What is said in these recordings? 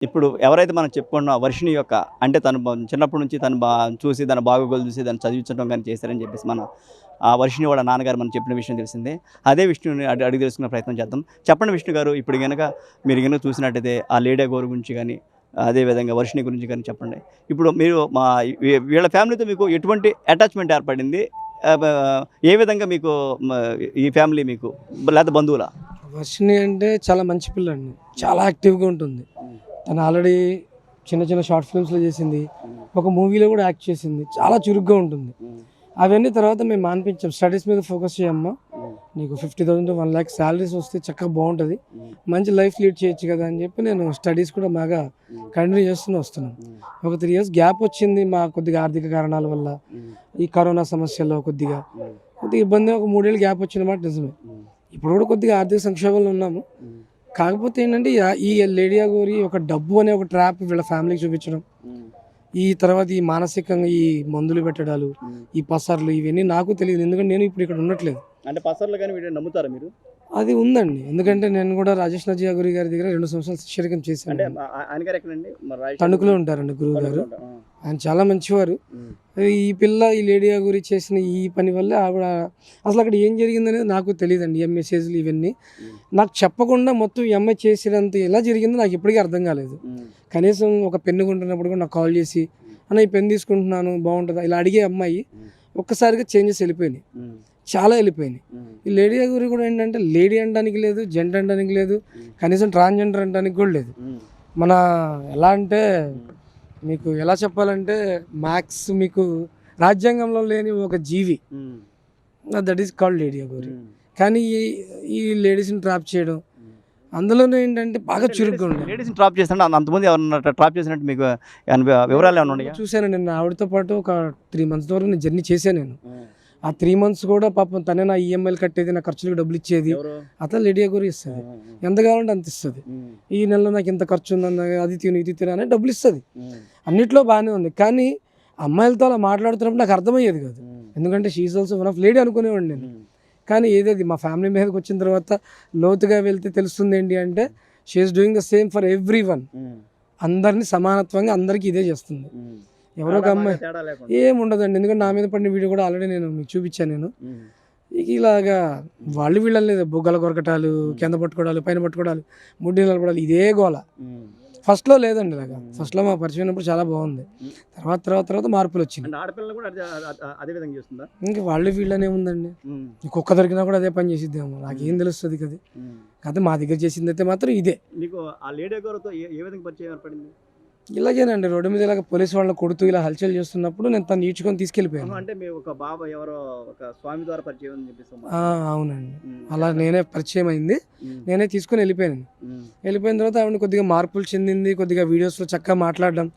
ఇప్పుడు ఎవరైతే మనం చెప్పుకుంటున్నాం వర్షిణి యొక్క అంటే తను చిన్నప్పటి నుంచి తను చూసి తన బాగోగులు చూసి దాన్ని చదివించడం కానీ చేశారని చెప్పేసి మన ఆ వర్షిణి వాళ్ళ నాన్నగారు మనం చెప్పిన విషయం తెలిసిందే. అదే విష్ణుని అడిగి తెలుసుకునే ప్రయత్నం చేద్దాం. చెప్పండి విష్ణు గారు, ఇప్పుడు గనక మీరు గనక చూసినట్టయితే ఆ లేడీ గోరు గురించి కానీ అదేవిధంగా వర్షిణి గురించి కానీ చెప్పండి. ఇప్పుడు మీరు వీళ్ళ ఫ్యామిలీతో మీకు ఎటువంటి అటాచ్మెంట్ ఏర్పడింది? ఏ విధంగా మీకు ఈ ఫ్యామిలీ మీకు లేకపోతే బంధువులా? వర్షిణి అంటే చాలా మంచి పిల్ల అండి, చాలా యాక్టివ్గా ఉంటుంది. తను ఆల్రెడీ చిన్న చిన్న షార్ట్ ఫిల్మ్స్లో చేసింది, ఒక మూవీలో కూడా యాక్ట్ చేసింది, చాలా చురుగ్గా ఉంటుంది. అవన్నీ తర్వాత మేము మానిపించాం, స్టడీస్ మీద ఫోకస్ చేయమ్మా, నీకు 50,000 to 1 lakh శాలరీస్ వస్తే చక్కగా బాగుంటుంది, మంచి లైఫ్ లీడ్ చేయొచ్చు కదా అని చెప్పి నేను స్టడీస్ కూడా బాగా కంటిన్యూ వస్తున్నాను. ఒక 3 years గ్యాప్ వచ్చింది మా కొద్దిగా ఆర్థిక కారణాల వల్ల, ఈ కరోనా సమస్యల్లో కొద్దిగా ఇబ్బంది, ఒక 3 ఏళ్ళు గ్యాప్ వచ్చిన మాట నిజమే. ఇప్పుడు కూడా కొద్దిగా ఆర్థిక సంక్షోభంలో ఉన్నాము. కాకపోతే ఏంటంటే ఈ లేడీ గోరి ఒక డబ్బు అనే ఒక ట్రాప్ వీళ్ళ ఫ్యామిలీకి చూపించడం, ఈ తర్వాత ఈ మానసికంగా ఈ మందులు పెట్టడాలు, ఈ పసర్లు, ఇవన్నీ నాకు తెలియదు, ఎందుకంటే నేను ఇప్పుడు ఇక్కడ ఉండట్లేదు. అంటే పసర్లు కానీ వీటిని నమ్ముతారా మీరు? అది ఉందండి, ఎందుకంటే నేను కూడా రాజేష్ నజియాగురి గారి దగ్గర 2 సంవత్సరాలు శిష్యరికం చేశాను. తణుకులో ఉంటారండి గురువు గారు, ఆయన చాలా మంచివారు. ఈ పిల్ల ఈ లేడీ గురి చేసిన ఈ పని వల్ల ఆవిడ అసలు అక్కడ ఏం జరిగిందనేది నాకు తెలియదండి. ఈ మెసేజ్లు ఇవన్నీ నాకు చెప్పకుండా మొత్తం ఈ అమ్మాయి చేసేదంత ఎలా జరిగిందో నాకు ఇప్పటికీ అర్థం కాలేదు. కనీసం ఒక పెన్ను కొంటున్నప్పుడు కూడా నాకు కాల్ చేసి, అన్న ఈ పెన్ను తీసుకుంటున్నాను బాగుంటుందా ఇలా అడిగే అమ్మాయి ఒక్కసారిగా చేంజెస్ వెళ్ళిపోయినాయి, చాలా వెళ్ళిపోయినాయి. ఈ లేడీ గురి కూడా ఏంటంటే లేడీ అనడానికి లేదు, జెంట్ అనడానికి లేదు, కనీసం ట్రాన్స్జెండర్ అనడానికి కూడా లేదు. మన ఎలా అంటే మీకు ఎలా చెప్పాలంటే మ్యాక్స్ మీకు రాజ్యాంగంలో లేని ఒక జీవి, దట్ ఈస్ కాల్డ్ లేడీ గోరి. కానీ ఈ లేడీస్ని ట్రాప్ చేయడం, అందులోనే ఏంటంటే బాగా చురుగ్గా ఉండే లేడీస్ని ట్రాప్ చేస్తాను. అంతమంది ఎవరన్నా ట్రాప్ చేసినట్టు మీకు వివరాలు ఏమైనా ఉన్నాయా? చూశాను నేను, ఆవిడతో పాటు ఒక 3 months వరకు నేను జర్నీ చేశాను. నేను ఆ 3 months కూడా పాపం తనే నా ఈఎంఐలు కట్టేది, నా ఖర్చులకు డబ్బులు ఇచ్చేది. అతను లేడీ గోరి ఇస్తుంది, ఎంత కావాలంటే అంత ఇస్తుంది. ఈ నెలలో నాకు ఇంత ఖర్చు ఉందన్న, అది తిను ఇది తిను అని డబ్బులు ఇస్తుంది, అన్నిట్లో బాగానే ఉంది. కానీ అమ్మాయిలతో అలా మాట్లాడుతున్నప్పుడు నాకు అర్థమయ్యేది కాదు, ఎందుకంటే she's also one of lady అనుకునేవాడిని నేను. కానీ ఏదేది మా ఫ్యామిలీ మీదకి వచ్చిన తర్వాత లోతుగా వెళ్తే తెలుస్తుంది ఏంటి అంటే she's doing the same for everyone. అందరినీ సమానత్వంగా అందరికీ ఇదే చేస్తుంది. ఎవరో ఒక అమ్మాయి ఏముండదండి, ఎందుకంటే నా మీద పడిన వీడియో కూడా ఆల్రెడీ నేను మీకు చూపించాను. నేను ఇలాగా వాళ్ళు వీళ్ళని లేదు, బొగ్గల కొరకటాలు, కింద పట్టుకోవడాలు, పైన పట్టుకోవడాలు, ముడ్డి నిలబడాలి, ఇదే గోల. ఫస్ట్లో లేదండి, ఇలాగా ఫస్ట్లో మా పరిచయం అయినప్పుడు చాలా బాగుంది, తర్వాత మార్పులు వచ్చింది. ఇంకా వాళ్ళు వీళ్ళనే ఉందండి, కుక్క దొరికినా కూడా అదే పని చేసిద్దాము, నాకేం తెలుస్తుంది కదా. కాకపోతే మా దగ్గర చేసింది అయితే మాత్రం ఇదే. ఇలాగేనండి, రోడ్డు మీద ఇలాగ పోలీసు వాళ్ళని కొడుతూ ఇలా హల్చల్ చేస్తున్నప్పుడు నేను తను ఈడ్చుకొని తీసుకెళ్ళిపోయాను. అంటే ఒక బాబా ఎవరో ఒక స్వామి ద్వారా పరిచయం అని చెప్పేసి. అవునండి, అలా నేనే పరిచయం అయింది, నేనే తీసుకొని వెళ్ళిపోయాను. వెళ్ళిపోయిన తర్వాత ఆవిడ కొద్దిగా మార్పులు చెందింది, కొద్దిగా వీడియోస్లో చక్కగా మాట్లాడడం,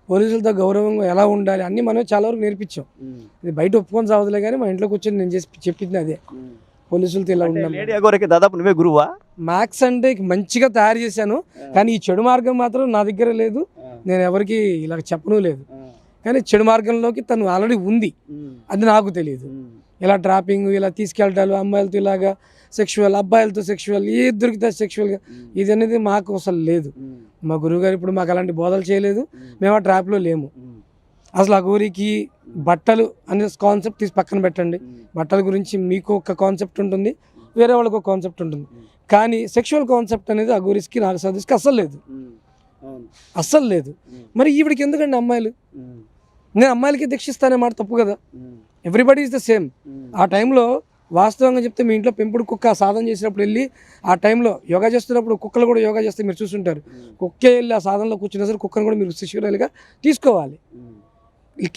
పోలీసులతో గౌరవంగా ఎలా ఉండాలి అన్నీ మనం చాలా వరకు నేర్పించాం. ఇది బయట ఒప్పుకొని సాగుతులే కానీ మా ఇంట్లో కూర్చొని నేను చెప్పింది అదే, పోలీసులతో ఇలా ఉండాలి. దాదాపు నువ్వే గురువా? మ్యాథ్స్ అంటే మంచిగా తయారు చేశాను, కానీ ఈ చెడు మార్గం మాత్రం నా దగ్గర లేదు, నేను ఎవరికి ఇలా చెప్పను లేదు. కానీ చెడు మార్గంలోకి తను ఆల్రెడీ ఉంది, అది నాకు తెలియదు. ఇలా ట్రాపింగ్, ఇలా తీసుకెళ్ళటాలు, అమ్మాయిలతో ఇలాగా సెక్షువల్, అబ్బాయిలతో సెక్షువల్, ఏది దొరికితే సెక్షువల్గా, ఇది అనేది మాకు అసలు లేదు. మా గురువుగారు ఇప్పుడు మాకు అలాంటి బోధలు చేయలేదు, మేము ఆ ట్రాప్లో లేము. అసలు ఆ గోరికి బట్టలు అనే కాన్సెప్ట్ తీసి పక్కన పెట్టండి, బట్టల గురించి మీకు ఒక కాన్సెప్ట్ ఉంటుంది, వేరే వాళ్ళకి ఒక కాన్సెప్ట్ ఉంటుంది, కానీ సెక్షువల్ కాన్సెప్ట్ అనేది ఆ గోరిస్కి నాకు సదస్కి అస్సలు లేదు. మరి ఈవిడికి ఎందుకండి అమ్మాయిలు? నేను అమ్మాయిలకి దీక్షిస్తానే మాట తప్పు కదా, ఎవ్రీబడి ఈజ్ ద సేమ్. ఆ టైంలో వాస్తవంగా చెప్తే మీ ఇంట్లో పెంపుడు కుక్క సాధన చేసినప్పుడు వెళ్ళి ఆ టైంలో యోగా చేస్తున్నప్పుడు కుక్కలు కూడా యోగా చేస్తే మీరు చూస్తుంటారు, కుక్కే వెళ్ళి ఆ సాధనలో కూర్చున్నా సరే కుక్కను కూడా మీరు శిష్యురాలుగా తీసుకోవాలి.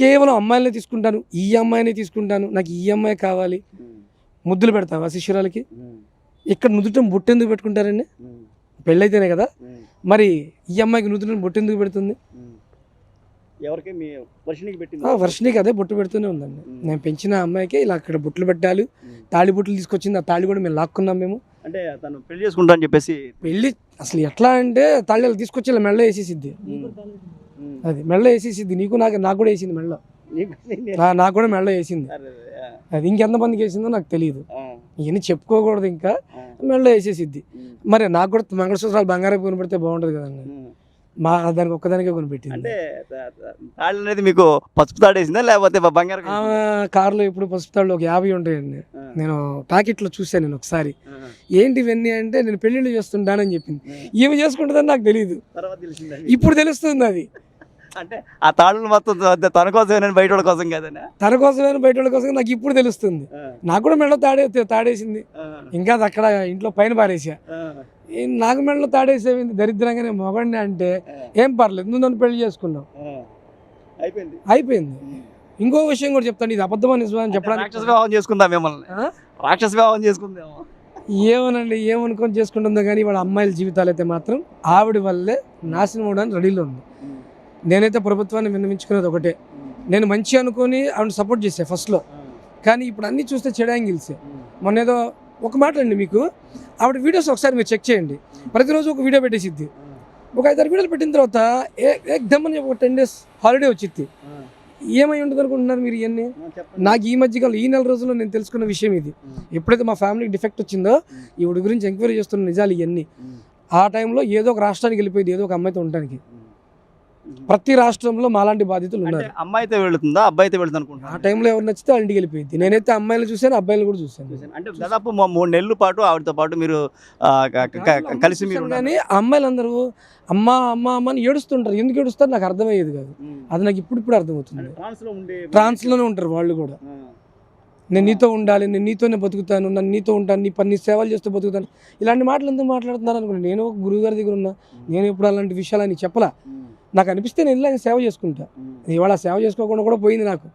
కేవలం అమ్మాయిలనే తీసుకుంటాను, ఈ అమ్మాయిని తీసుకుంటాను, నాకు ఈ అమ్మాయి కావాలి, ముద్దులు పెడతావా శిష్యురాలకి? ఇక్కడ నుదుటం బొట్టెందుకు పెట్టుకుంటారండి? పెళ్ళైతేనే కదా. మరి ఈ అమ్మాయికి నుదుటం బొట్టెందుకు పెడుతుంది? వర్షినికి అదే బొట్టు పెడుతూనే ఉందండి. నేను పెంచిన అమ్మాయికి ఇలా అక్కడ బొట్లు పెట్టాలి, తాళి బొట్లు తీసుకొచ్చింది, ఆ తాళి కూడా మేము లాక్కున్నాం. మేము అంటే తను పెళ్లి చేసుకుంటా అని చెప్పేసి పెళ్ళి అసలు ఎట్లా అంటే తాళి తీసుకొచ్చి ఇలా మెళ్ళ వేసేసిద్ది, అది మెళ్ళ వేసేసిద్ది. నాకు కూడా వేసింది మెళ్ళ, నాకు కూడా మెళ్ళ వేసింది. అది ఇంకెంతమందికి వేసిందో నాకు తెలియదు, ఇవన్నీ చెప్పుకోకూడదు. ఇంకా మెళ్ళ వేసేసిద్ది. మరి నాకు కూడా మంగళసూత్రాలు బంగారం కొనిపెడితే బాగుంటుంది కదండి. దానికి ఒక్కదానికే కొనిపెట్టింది. అంటే తాళ్ళు అనేది మీకు పసుపు తాడేసిందా లేకపోతే బంగారం? ఆమె కారులో ఇప్పుడు పసుపు తాళ్ళు ఒక 50 ఉంటాయండి. నేను ప్యాకెట్లో చూశాను నేను ఒకసారి. ఏంటి ఇవన్నీ అంటే నేను పెళ్ళిళ్ళు చేస్తుంటానని చెప్పింది. ఈమె చేసుకుంటుందని నాకు తెలియదు, ఇప్పుడు తెలుస్తుంది అది. అంటే ఆ తాళ్ళు మొత్తం తన కోసమేనా, బయట వాళ్ళ కోసం కదనా? తన కోసమే బయట వాళ్ళ కోసం నాకు ఇప్పుడు తెలుస్తుంది. నాకు కూడా మెడలో తాడేసింది, ఇంకా అది అక్కడ ఇంట్లో పైన పారేసా. నాకు మెడలో తాడేసేవింది దరిద్రంగానే మొగండి అంటే ఏం పర్లేదు, నువ్వు నన్ను పెళ్లి చేసుకున్నావు, అయిపోయింది. ఇంకో విషయం కూడా చెప్తాను, ఇది అబద్ధమా నిజమా అని చెప్పడానికి. రాక్షస వివాహం చేసుకుందా మిమ్మల్ని? రాక్షస వివాహం చేసుకుందాం ఏమోనండి, ఏమనుకొని చేసుకుంటుందో కానీ వాళ్ళ అమ్మాయిల జీవితాలు అయితే మాత్రం ఆవిడ వల్లే నాశనం అవడానికి రెడీలో ఉంది. నేనైతే ప్రభుత్వాన్ని విన్నవించుకునేది ఒకటే, నేను మంచి అనుకొని ఆవిడ సపోర్ట్ చేసా ఫస్ట్లో, కానీ ఇప్పుడు అన్నీ చూస్తే చెడు యాంగిల్సే. మొన్న ఏదో ఒక మాట అండి, మీకు ఆవిడ వీడియోస్ ఒకసారి మీరు చెక్ చేయండి, ప్రతిరోజు ఒక వీడియో పెట్టేసిద్ది. ఒక 5-6 వీడియోలు పెట్టిన తర్వాత ఏకదమ్మని ఒక 10 days హాలిడే వచ్చింది. ఏమై ఉంటుంది అనుకుంటున్నారు మీరు? ఇవన్నీ నాకు ఈ మధ్యకాలం ఈ నెల రోజుల్లో నేను తెలుసుకున్న విషయం ఇది. ఎప్పుడైతే మా ఫ్యామిలీకి డిఫెక్ట్ వచ్చిందో ఈవిడ గురించి ఎంక్వైరీ చేస్తున్న నిజాలు ఇవన్నీ. ఆ టైంలో ఏదో ఒక రాష్ట్రానికి వెళ్ళిపోయింది ఏదో ఒక అమ్మాయితో ఉండడానికి. ప్రతి రాష్ట్రంలో మాలాంటి బాధితులు ఉన్నారు. అమ్మాయితో వెళుతుందా అబ్బాయి అయితే వెళ్తుంది అనుకుంటున్నా? ఆ టైంలో ఎవరు నచ్చితే వాళ్ళ ఇంటికి వెళ్ళిపోయింది. నేనైతే అమ్మాయిలు చూశాను, అబ్బాయిలు కూడా చూశాను. అంటే దాదాపు 3 నెలల పాటు ఆవిడతో పాటు మీరు కలిసి మీరు కానీ అమ్మాయిలందరూ అమ్మ అమ్మ అమ్మ అని ఏడుస్తుంటారు. ఎందుకు ఏడుస్తారు నాకు అర్థమయ్యేది కాదు. అది నాకు ఇప్పుడు అర్థమవుతుంది. ట్రాన్స్లోనే ఉంటారు వాళ్ళు కూడా. నేను నీతో ఉండాలి, నేను నీతోనే బతుకుతాను, నన్ను నీతో ఉంటాను, నీ సేవలు చేస్తూ బతుకుతాను, ఇలాంటి మాటలు ఎందుకు మాట్లాడుతున్నారు అనుకున్నాను. నేను ఒక గురువు గారి దగ్గర ఉన్నా, నేను ఎప్పుడు అలాంటి విషయాలు అని చెప్పలా. నాకు అనిపిస్తే నేను ఇలా సేవ చేసుకుంటా. ఇవాళ సేవ చేసుకోకుండా కూడా పోయింది నాకు.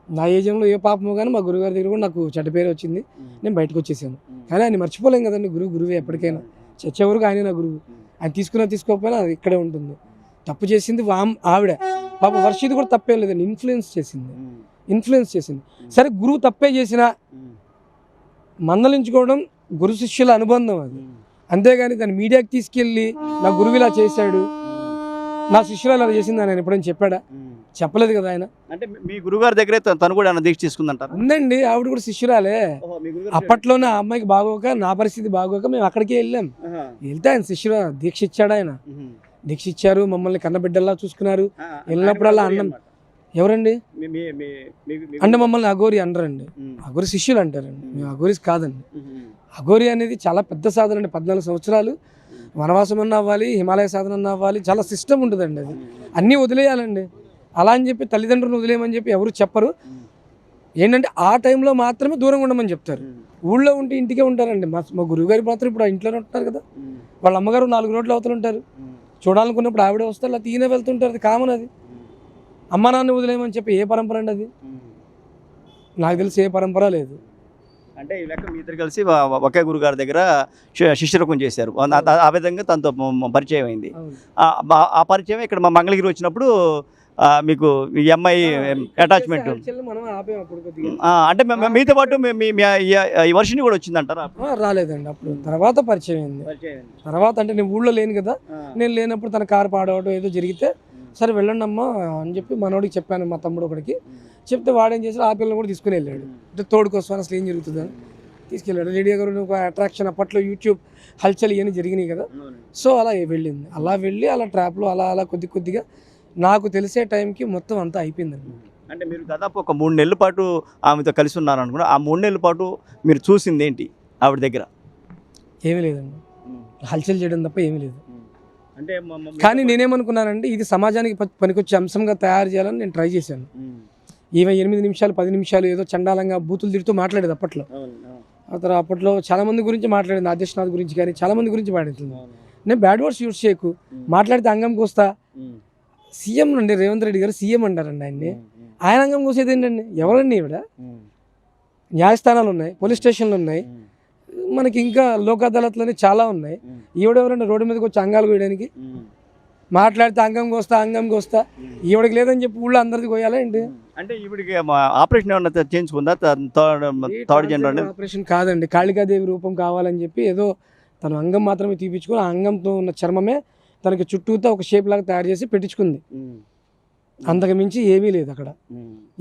నా ఏజంలో ఏ పాపమో కానీ మా గురువుగారి దగ్గర కూడా నాకు చెడ్డ పేరు వచ్చింది, నేను బయటకు వచ్చేసాను. కానీ ఆయన మర్చిపోలేం కదండి, గురువే ఎప్పటికైనా. చచ్చేవరకు ఆయన నా గురువు. ఆయన తీసుకోకపోయినా అది ఇక్కడే ఉంటుంది. తప్పు చేసింది ఆవిడ పాప. వర్షిది కూడా తప్పేం లేదండి, ఇన్ఫ్లుయెన్స్ చేసింది. సరే గురువు తప్పే చేసినా మందలించుకోవడం గురు శిష్యుల అనుబంధం అది, అంతేగాని దాన్ని మీడియాకి తీసుకెళ్ళి నా గురువు ఇలా చేశాడు, నా శిష్యులు అలా చేసింది ఆయన ఎప్పుడైనా చెప్పాడా? చెప్పలేదు కదా ఆయన. అంటే మీ గురుగారి దగ్గరే తను కూడా దీక్ష తీసుకుందంటారు? ఉందండి, ఆవిడ కూడా శిష్యురాలే. అప్పట్లోనే ఆ అమ్మాయికి బాగోక, నా పరిస్థితి బాగోక మేము అక్కడికే వెళ్ళాం. వెళ్తే ఆయన శిష్యుడు దీక్ష ఇచ్చాడు. ఆయన దీక్ష ఇచ్చారు, మమ్మల్ని కన్నబిడ్డల్లా చూసుకున్నారు. వెళ్ళినప్పుడల్లా అన్నం. ఎవరండి అంటే మమ్మల్ని అఘోరి అనరండి, అఘోరి శిష్యులు అంటారండి. మేము అఘోరీస్ కాదండి. అఘోరి అనేది చాలా పెద్ద సాధన అండి. 14 సంవత్సరాలు వనవాసం అన్న అవ్వాలి, హిమాలయ సాధన అన్న అవ్వాలి, చాలా సిస్టమ్ ఉంటుందండి. అది అన్నీ వదిలేయాలండి. అలా అని చెప్పి తల్లిదండ్రులను వదిలేయమని చెప్పి ఎవరు చెప్పరు. ఏంటంటే ఆ టైంలో మాత్రమే దూరంగా ఉండమని చెప్తారు. ఊళ్ళో ఉంటే ఇంటికే ఉంటారండి. మా గురువుగారు మాత్రం ఇప్పుడు ఇంట్లోనే ఉంటారు కదా. వాళ్ళ అమ్మగారు 4 రోడ్లు అవతలు ఉంటారు. చూడాలనుకున్నప్పుడు ఆవిడే వస్తారు, అలా తీనే వెళ్తుంటారు. అది కామన్. అది అమ్మ నాన్న వదిలేయమని చెప్పి ఏ పరంపర అండి అది? నాకు తెలిసి ఏ పరంపర లేదు. అంటే ఈ లెక్క మీ ఇద్దరు కలిసి ఒకే గురుగారి దగ్గర శిష్యరకం చేశారు. ఆ విధంగా తనతో పరిచయం అయింది. ఆ పరిచయం ఇక్కడ మా మంగళగిరి వచ్చినప్పుడు మీకు ఈ అమ్మాయి అటాచ్మెంట్ అంటే మీతో పాటు ఈ వర్షిని కూడా వచ్చిందంటారా? రాలేదండి, అప్పుడు తర్వాత పరిచయం అయింది. తర్వాత అంటే నేను ఊళ్ళో లేను కదా, నేను లేనప్పుడు తన కారు పాడవడం ఏదో జరిగితే సరే వెళ్ళండి అమ్మా అని చెప్పి మనోడికి చెప్పాను, మా తమ్ముడు ఒకడికి చెప్తే వాడేం చేశాడు, ఆ పిల్లలు కూడా తీసుకుని వెళ్ళాడు. అంటే తోడుకోసం అసలు ఏం జరుగుతుందని తీసుకెళ్ళాడు. లేడీ గారు ఒక అట్రాక్షన్, అప్పట్లో యూట్యూబ్ హల్చల్ ఇవన్నీ జరిగినాయి కదా. సో అలా వెళ్ళింది. అలా వెళ్ళి అలా ట్రాప్లో అలా కొద్దిగా నాకు తెలిసే టైంకి మొత్తం అంతా అయిపోయిందండి. అంటే మీరు దాదాపు ఒక 3 నెలల పాటు ఆమెతో కలిసి ఉన్నారు అనుకున్నా. ఆ 3 నెలల పాటు మీరు చూసింది ఏంటి ఆవిడ దగ్గర? ఏమీ లేదండి, హల్చల్ చేయడం తప్ప ఏమీ లేదు. అంటే కానీ నేనేమనుకున్నానంటే ఇది సమాజానికి పనికొచ్చే అంశంగా తయారు చేయాలని నేను ట్రై చేశాను. ఈమె 8 నిమిషాలు 10 నిమిషాలు ఏదో చండాలంగా బూతులు తిడుతూ మాట్లాడేది అప్పట్లో. అప్పట్లో చాలా మంది గురించి మాట్లాడింది, ఆదిత్యనాథ్ గురించి కానీ చాలా మంది గురించి మాట్లాడుతుంది. నేను బ్యాడ్ వర్డ్స్ యూజ్ చేయకు, మాట్లాడితే అంగం కోస్తా. సీఎం అండి రేవంత్ రెడ్డి గారు సీఎం అంటారండి ఆయన్ని. ఆయన అంగం కోసేది ఏంటండి? ఎవరండి ఈవిడ? న్యాయస్థానాలు ఉన్నాయి, పోలీస్ స్టేషన్లు ఉన్నాయి, మనకి ఇంకా లోక్ అదాలత్లోనే చాలా ఉన్నాయి. ఈవిడెవరండి రోడ్డు మీదకి వచ్చి అంగాలు కోయడానికి? మాట్లాడితే అంగం కోస్తా ఈవిడకి లేదని చెప్పి ఊళ్ళో అందరిది కోయాలా ఏంటి? అంటే ఈవిడికి ఆపరేషన్ ఏమన్నా చేయించుకుందా? ఆపరేషన్ కాదండి, కాళికాదేవి రూపం కావాలని చెప్పి ఏదో తను అంగం మాత్రమే తీపించుకుని ఆ అంగంతో ఉన్న చర్మమే తనకి చుట్టూతో ఒక షేప్ లాగా తయారు చేసి పెట్టించుకుంది. అంతకు మించి ఏమీ లేదు అక్కడ.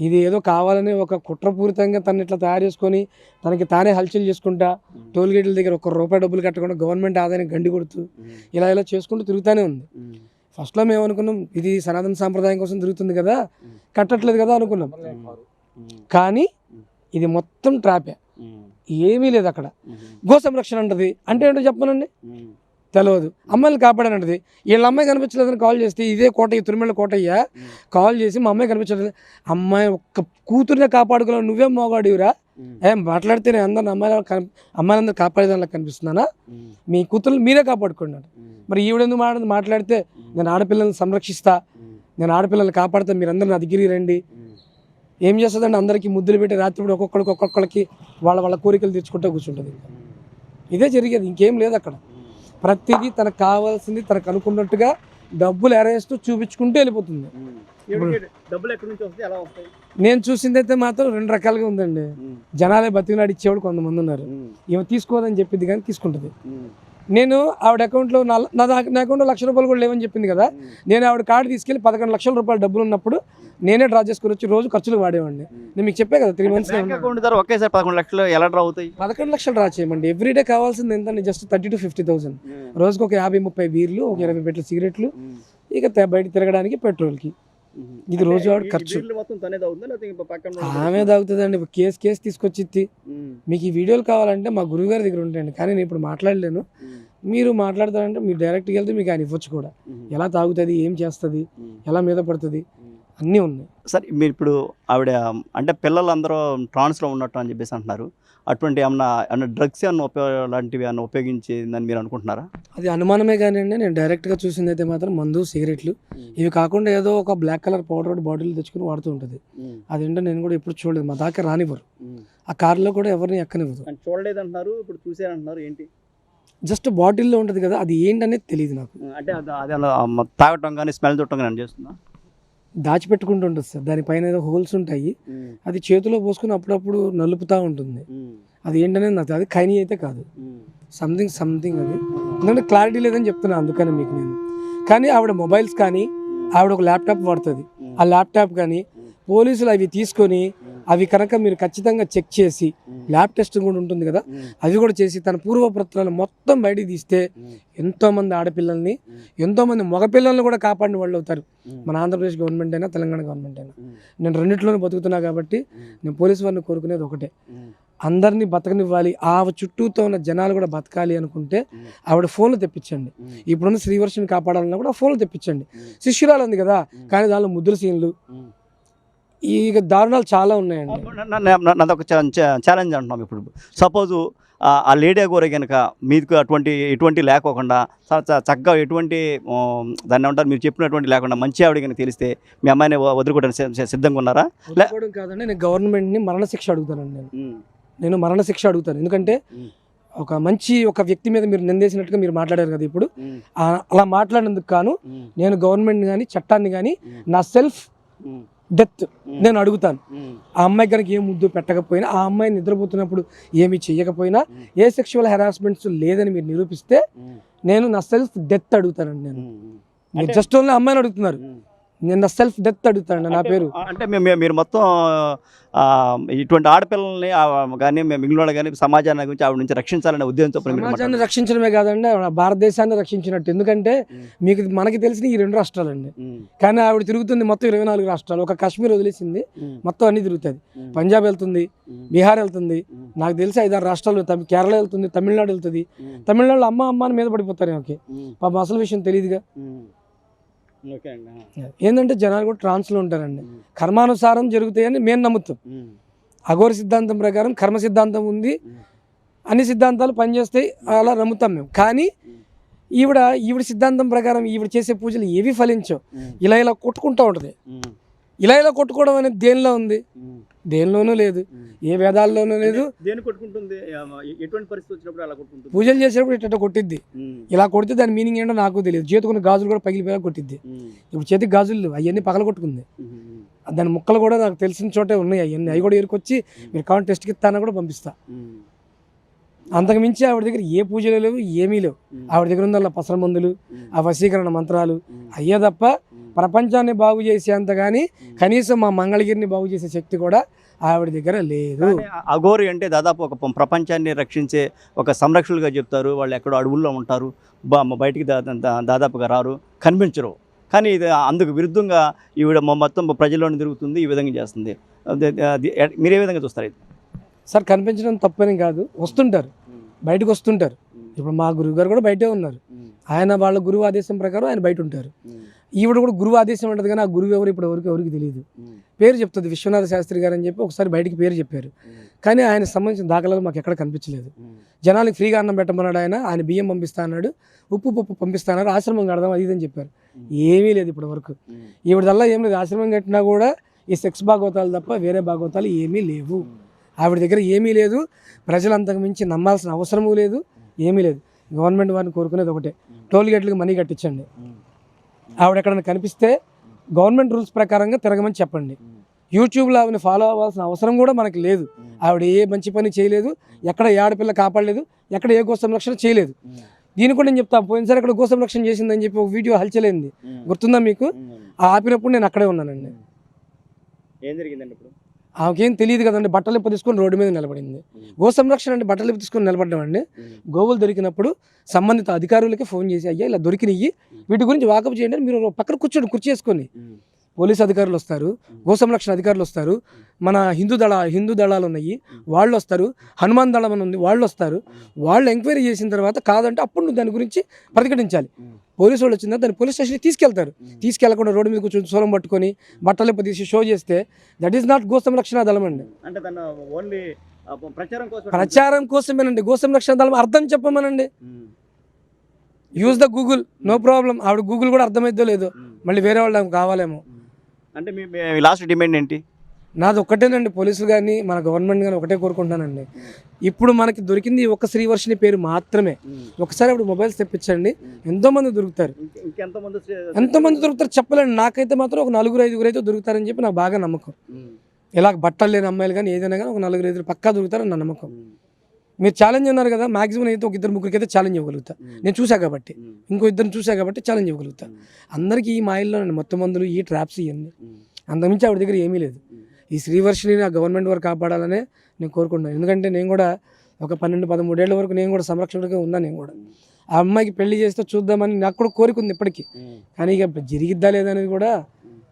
ఇది ఏదో కావాలని ఒక కుట్రపూరితంగా తను ఇట్లా తయారు చేసుకొని తనకి తానే హల్చల్ చేసుకుంటా, టోల్ గేట్ల దగ్గర ₹1 డబ్బులు కట్టకుండా గవర్నమెంట్ ఆదాయానికి గండి కొడుతూ ఇలా చేసుకుంటూ తిరుగుతూనే ఉంది. ఫస్ట్లో మేము అనుకున్నాం ఇది సనాతన సాంప్రదాయం కోసం తిరుగుతుంది కదా, కట్టట్లేదు కదా అనుకున్నాం. కానీ ఇది మొత్తం ట్రాపే, ఏమీ లేదు అక్కడ. గో సంరక్షణ అంటది అంటే ఏంటో చెప్పనండి, తెలియదు. అమ్మాయిని కాపాడానంటది. వీళ్ళ అమ్మాయి కనిపించలేదని కాల్ చేస్తే ఇదే కోటయ్య, తిరుమల కోటయ్య కాల్ చేసి మా అమ్మాయి కనిపించలేదు, అమ్మాయి ఒక్క కూతురునే కాపాడుకోలేవు, నువ్వేం మోగాడివిరా, మాట్లాడితే నేను అందరిని అమ్మాయిలందరూ కాపాడేదానికి కనిపిస్తున్నానా, మీ కూతురు మీరే కాపాడుకున్నాడు. మరి ఈవిడెందుకు మాట్లాడితే నేను ఆడపిల్లల్ని సంరక్షిస్తా, నేను ఆడపిల్లల్ని కాపాడుతా, మీరందరూ నా దగ్గరికి రండి. ఏం చేస్తుందండి, అందరికీ ముద్దులు పెట్టి రాత్రి ఒక్కొక్కరికి వాళ్ళ కోరికలు తీర్చుకుంటూ కూర్చుంటుంది. ఇదే జరిగేది, ఇంకేం లేదు అక్కడ. ప్రతిదీ తనకు కావాల్సింది తనకు అనుకున్నట్టుగా డబ్బులు ఎరేస్తూ చూపించుకుంటూ వెళ్ళిపోతుంది. నేను చూసిందైతే మాత్రం 2 రకాలుగా ఉందండి. జనాలే బతికినాడు ఇచ్చేవాడు కొంతమంది ఉన్నారు, ఏమో తీసుకోదని చెప్పింది కానీ తీసుకుంటుంది. నేను ఆవిడ అకౌంట్లో నా అకౌంట్లో ₹1,00,000 కూడా లేవని చెప్పింది కదా, నేను ఆవిడ కార్డు తీసుకెళ్ళి 11 లక్షల రూపాయలు డబ్బులు ఉన్నప్పుడు నేనే డ్రా చేసుకుని వచ్చి రోజు ఖర్చులు వాడేవాడిని. నేను మీకు చెప్పే కదా 3 months ఒకేసారి 11 లక్షలు ఎలా డ్రా అవుతాయి? 11 లక్షలు డ్రా చేయమండి. ఎవ్రీడే కావాల్సింది ఎంత, జస్ట్ 30,000 to 50,000. రోజుకి ఒక 50-30 బీర్లు, ఒక 20 పెట్టెల సిగరెట్లు, ఇక బయట తిరగడానికి పెట్రోల్కి. ఇది రోజు ఆవిడ ఖర్చు. ఆమె తాగుతుందండి, కేసు తీసుకొచ్చి. మీకు ఈ వీడియోలు కావాలంటే మా గురువు గారి దగ్గర ఉంటాయండి, కానీ నేను ఇప్పుడు మాట్లాడలేను. మీరు మాట్లాడతారంటే మీరు డైరెక్ట్గా వెళ్తే మీకు ఆయన ఇవ్వచ్చు కూడా, ఎలా తాగుతుంది, ఏం చేస్తుంది, ఎలా మీద పడుతుంది, అన్నీ ఉన్నాయి. సార్ మీరు ఇప్పుడు ఆవిడ అంటే పిల్లలందరూ ట్రాన్స్లో ఉన్నట్టు అని చెప్పేసి అంటున్నారు, అటువంటి ఏమన్నా డ్రగ్స్ లాంటివి ఏమన్నా ఉపయోగించిందని మీరు అనుకుంటున్నారా? అది అనుమానమే కానీ అండి, నేను డైరెక్ట్గా చూసింది అయితే మాత్రం మందు, సిగరెట్లు, ఇవి కాకుండా ఏదో ఒక బ్లాక్ కలర్ పౌడర్ బాటిల్ తెచ్చుకుని వాడుతూ ఉంటుంది. అదేంటో నేను కూడా ఎప్పుడు చూడలేదు, మా దాకా రానివ్వరు, ఆ కార్లో కూడా ఎవరిని ఎక్కనివ్వదు. చూడలేదు అంటున్నారు, ఇప్పుడు చూసారంటున్నారు, ఏంటి జస్ట్ బాటిల్లో ఉంటుంది కదా, అది ఏంటనేది తెలియదు నాకు. అంటే అది తాగటం కానీ స్మెల్ చూడటం కానీ చేస్తుందా? దాచిపెట్టుకుంటూ ఉంటుంది సార్, దానిపైన ఏదో హోల్స్ ఉంటాయి, అది చేతిలో పోసుకుని అప్పుడప్పుడు నలుపుతూ ఉంటుంది. అది ఏంటనేది నాకు, అది ఖైనీ అయితే కాదు, సంథింగ్ అది. ఎందుకంటే క్లారిటీ లేదని చెప్తున్నాను అందుకని మీకు నేను. కానీ ఆవిడ మొబైల్స్ కానీ, ఆవిడ ఒక ల్యాప్టాప్ వాడుతుంది, ఆ ల్యాప్టాప్ కానీ పోలీసులు అవి తీసుకొని అవి కనుక మీరు ఖచ్చితంగా చెక్ చేసి, ల్యాబ్ టెస్టింగ్ కూడా ఉంటుంది కదా, అవి కూడా చేసి తన పూర్వపత్రాలు మొత్తం బయటికి తీస్తే ఎంతోమంది ఆడపిల్లల్ని, ఎంతోమంది మగపిల్లల్ని కూడా కాపాడిన వాళ్ళు అవుతారు. మన ఆంధ్రప్రదేశ్ గవర్నమెంట్ అయినా తెలంగాణ గవర్నమెంట్ అయినా. నేను రెండిట్లోనే బతుకుతున్నా కాబట్టి నేను పోలీసు వారిని కోరుకునేది ఒకటే, అందరినీ బతకనివ్వాలి, ఆ చుట్టూతో ఉన్న జనాలు కూడా బతకాలి అనుకుంటే ఆవిడ ఫోన్లు తెప్పించండి. ఇప్పుడున్న శ్రీవర్షిని కాపాడాలన్నా కూడా ఫోన్లు తెప్పించండి. శిష్యురాలు ఉంది కదా, కానీ దానిలో ముద్దుల సీన్లు, ఈ దారుణాలు చాలా ఉన్నాయండి. నాది ఒక ఛాలెంజ్ అంటున్నాం. ఇప్పుడు సపోజు ఆ లేడీ గోర కనుక మీకు ఎటువంటి లేకోకుండా చక్కగా ఎటువంటి దాన్ని ఏమంటారు మీరు చెప్పినటువంటి లేకుండా మంచి ఆవిడ కనుక తెలిస్తే మీ అమ్మాయిని వదులుకోవడానికి సిద్ధంగా ఉన్నారా? కాదండి, నేను గవర్నమెంట్ని మరణశిక్ష అడుగుతానండి. నేను మరణశిక్ష అడుగుతాను, ఎందుకంటే ఒక వ్యక్తి మీద మీరు నిందేసినట్టుగా మీరు మాట్లాడారు కదా, ఇప్పుడు అలా మాట్లాడినందుకు కాను నేను గవర్నమెంట్ కానీ చట్టాన్ని కానీ నా సెల్ఫ్ డెత్ నేను అడుగుతాను. ఆ అమ్మాయి కనుక ఏ ముద్దు పెట్టకపోయినా, ఆ అమ్మాయి నిద్రపోతున్నప్పుడు ఏమి చెయ్యకపోయినా, ఏ సెక్షువల్ హెరాస్మెంట్స్ లేదని మీరు నిరూపిస్తే నేను నా సెల్ఫ్ డెత్ అడుగుతానండి. మీరు జస్ట్ ఓన్లీ అమ్మాయిని అడుగుతున్నారు, నేను నా సెల్ఫ్ డెత్ అడుగుతానండి నా పేరు. అంటే మీరు మొత్తం ఇటువంటి ఆడపిల్లల్ని కానీ మిగిలిన వాళ్ళు కానీ సమాజాన్ని గురించి ఆవిడ నుంచి రక్షించాలనే ఉద్దేశంతో సమాజాన్ని రక్షించడమే కాదండి, భారతదేశాన్ని రక్షించినట్టు. ఎందుకంటే మనకి తెలిసిన ఈ 2 రాష్ట్రాలండి, కానీ ఆవిడ తిరుగుతుంది మొత్తం 24 రాష్ట్రాలు. ఒక కాశ్మీర్ వదిలేసింది, మొత్తం అన్ని తిరుగుతుంది. పంజాబ్ వెళ్తుంది, బీహార్ వెళ్తుంది, నాకు తెలిసి 5-6 రాష్ట్రాలు, కేరళ వెళ్తుంది, తమిళనాడు వెళ్తుంది. తమిళనాడులో అమ్మ అని మీద పడిపోతారు ఆమెకి, పాప అసలు విషయం తెలియదుగా. ఏంటంటే జనాలు కూడా ట్రాన్స్లో ఉంటారండి, కర్మానుసారం జరుగుతాయని మేము నమ్ముతాం. అఘోర సిద్ధాంతం ప్రకారం కర్మ సిద్ధాంతం ఉంది, అన్ని సిద్ధాంతాలు పనిచేస్తాయి, అలా నమ్ముతాం మేము. కానీ ఈవిడ సిద్ధాంతం ప్రకారం ఈవిడ చేసే పూజలు ఏవి ఫలించవు, ఇలా కొట్టుకుంటూ ఉంటుంది. ఇలా కొట్టుకోవడం అనేది దేనిలో ఉంది? దేనిలోనూ లేదు, ఏ వేదాల్లోనూ లేదు. పూజలు చేసేటప్పుడు ఇట్లా కొట్టిద్ది, ఇలా కొడితే దాని మీనింగ్ ఏంటో నాకు తెలియదు. చేతుకున్న గాజులు కూడా పగిలిపోయేలా కొట్టిద్ది. ఇప్పుడు చేతికి గాజులు అవన్నీ పగల కొట్టుకుంది, దాని ముక్కలు కూడా నాకు తెలిసిన చోటే ఉన్నాయి. అవి కూడా ఏరుకొచ్చి మీరు కావాలి టెస్ట్కి ఇస్తానని కూడా పంపిస్తా. అంతకు మించి ఆవిడ దగ్గర ఏ పూజలు లేవు, ఏమీ లేవు. ఆవిడ దగ్గర ఉన్న పసర మందులు, ఆ వశీకరణ మంత్రాలు అయ్యే తప్ప ప్రపంచాన్ని బాగు చేసేంత కానీ కనీసం మా మంగళగిరిని బాగు చేసే శక్తి కూడా ఆవిడ దగ్గర లేదు. అఘోరి అంటే దాదాపు ఒక ప్రపంచాన్ని రక్షించే ఒక సంరక్షకులుగా చెప్తారు. వాళ్ళు ఎక్కడో అడవుల్లో ఉంటారు, బయటికి దాదాపుగా రారు, కనిపించరు. కానీ ఇది అందుకు విరుద్ధంగా ఈవిడ మొత్తం ప్రజల్లోనే తిరుగుతుంది, ఈ విధంగా చేస్తుంది. మీరు ఏ విధంగా చూస్తారు ఇది? సార్ కనిపించడం తప్పని కాదు, వస్తుంటారు, బయటకు వస్తుంటారు. ఇప్పుడు మా గురువు గారు కూడా బయటే ఉన్నారు. ఆయన వాళ్ళ గురువు ఆదేశం ప్రకారం ఆయన బయట ఉంటారు. ఈవిడ కూడా గురువు ఆదేశం ఉంటుంది, కానీ ఆ గురువు ఎవరు ఇప్పుడు ఎవరికి తెలియదు. పేరు చెప్తుంది విశ్వనాథ శాస్త్రి గారు అని చెప్పి ఒకసారి బయటికి పేరు చెప్పారు, కానీ ఆయన సంబంధించిన దాఖలాలు మాకు ఎక్కడ కనిపించలేదు. జనాలకి ఫ్రీగా అన్నం పెట్టమన్నాడు ఆయన బియ్యం పంపిస్తా అన్నాడు, ఉప్పు పప్పు పంపిస్తా అన్నాడు, ఆశ్రమం కడదాం అది ఇదని చెప్పారు. ఏమీ లేదు ఇప్పటి వరకు. ఈవిడదల్లా ఏం లేదు, ఆశ్రమం కట్టినా కూడా ఈ సెక్స్ భాగవతాలు తప్ప వేరే భాగవతాలు ఏమీ లేవు. ఆవిడ దగ్గర ఏమీ లేదు. ప్రజలు అంతకు మించి నమ్మాల్సిన అవసరమూ లేదు, ఏమీ లేదు. గవర్నమెంట్ వారిని కోరుకునేది ఒకటే, టోల్ గేట్లకు మనీ కట్టించండి. ఆవిడ ఎక్కడైనా కనిపిస్తే గవర్నమెంట్ రూల్స్ ప్రకారంగా తిరగమని చెప్పండి. యూట్యూబ్లో ఆవిడని ఫాలో అవ్వాల్సిన అవసరం కూడా మనకి లేదు. ఆవిడ ఏ మంచి పని చేయలేదు, ఎక్కడ ఏ ఆడపిల్ల కాపాడలేదు, ఎక్కడ ఏ గో సంరక్షణ చేయలేదు. దీన్ని కూడా నేను చెప్తాను, పోయినసారి అక్కడ గో సంరక్షణ చేసిందని చెప్పి ఒక వీడియో హల్చలేంది, గుర్తుందా మీకు? ఆపినప్పుడు నేను అక్కడే ఉన్నానండి. ఏం జరిగిందండి ఇప్పుడు? ఆమెకేం తెలియదు కదండి, బట్టలు ఇప్పు తీసుకొని రోడ్డు మీద నిలబడింది. గో సంరక్షణ అంటే బట్టలు ఇప్పు తీసుకొని నిలబడ్డామండి. గోవులు దొరికినప్పుడు సంబంధిత అధికారులకి ఫోన్ చేసి, అయ్యా ఇలా దొరికినాయి, వీటి గురించి వాకప్ చేయండి అని మీరు పక్కన కూర్చోండి, కుర్చీ వేసుకొని. పోలీసు అధికారులు వస్తారు, గో సంరక్షణ అధికారులు వస్తారు, మన హిందూ దళాలు ఉన్నాయి వాళ్ళు వస్తారు, హనుమాన్ దళం అని ఉంది వాళ్ళు వస్తారు. వాళ్ళు ఎంక్వైరీ చేసిన తర్వాత కాదంటే అప్పుడు నువ్వు దాని గురించి ప్రతిఘటించాలి. పోలీసు వాళ్ళు వచ్చిందా దాన్ని పోలీస్ స్టేషన్కి తీసుకెళ్తారు. తీసుకెళ్లకుండా రోడ్డు మీద కూర్చొని సోలం పట్టుకొని బట్టలు తీసి షో చేస్తే దట్ ఈస్ నాట్ గో సంరక్షణ దళం అండి. అంటే తను ఓన్లీ ప్రచారం కోసమేనండి గో సంరక్షణ దళం. అర్థం చెప్పమనండి, use the Google, no problem. ఆవిడ గూగుల్ కూడా అర్థమైద్దో లేదో, మళ్ళీ వేరే వాళ్ళు కావాలేమో. అంటే మీ లాస్ట్ డిమాండ్ ఏంటి? నాది ఒక్కటేనండి, పోలీసులు కానీ మన గవర్నమెంట్ కానీ ఒకటే కోరుకుంటానండి. ఇప్పుడు మనకి దొరికింది ఒక శ్రీవర్షిని పేరు మాత్రమే. ఒకసారి అప్పుడు మొబైల్స్ తెప్పించండి, ఎంతోమంది దొరుకుతారు. ఎంతమంది దొరుకుతారు చెప్పలేండి. నాకైతే మాత్రం ఒక 4-5 అయితే దొరుకుతారని చెప్పి నాకు బాగా నమ్మకం. ఇలా బట్టలు లేని అమ్మాయిలు కానీ ఏదైనా కానీ ఒక 4-5 పక్కా దొరుకుతారని నా నమ్మకం. మీరు ఛాలెంజ్ అన్నారు కదా, మాక్సిమం అయితే ఒక 2-3 అయితే ఛాలెంజ్ ఇవ్వగలుగుతా. నేను చూసా కాబట్టి, ఇంకో 2 చూసా కాబట్టి ఛాలెంజ్ ఇవ్వగలుగుతా. అందరికీ ఈ మాయిల్లో మొత్తం మందులు, ఈ ట్రాప్స్ ఇవన్నీ, అంతకుమించి ఆవిడ దగ్గర ఏమీ లేదు. ఈ శ్రీవర్షిని ఆ గవర్నమెంట్ వారు కాపాడాలనే నేను కోరుకుంటున్నాను. ఎందుకంటే నేను కూడా ఒక 12-13 ఏళ్ల వరకు నేను కూడా సంరక్షణగా ఉన్నాను. నేను కూడా ఆ అమ్మాయికి పెళ్లి చేస్తే చూద్దామని నాకు కూడా కోరిక ఉంది ఇప్పటికీ, కానీ ఇక జరిగిద్దా లేదనేది కూడా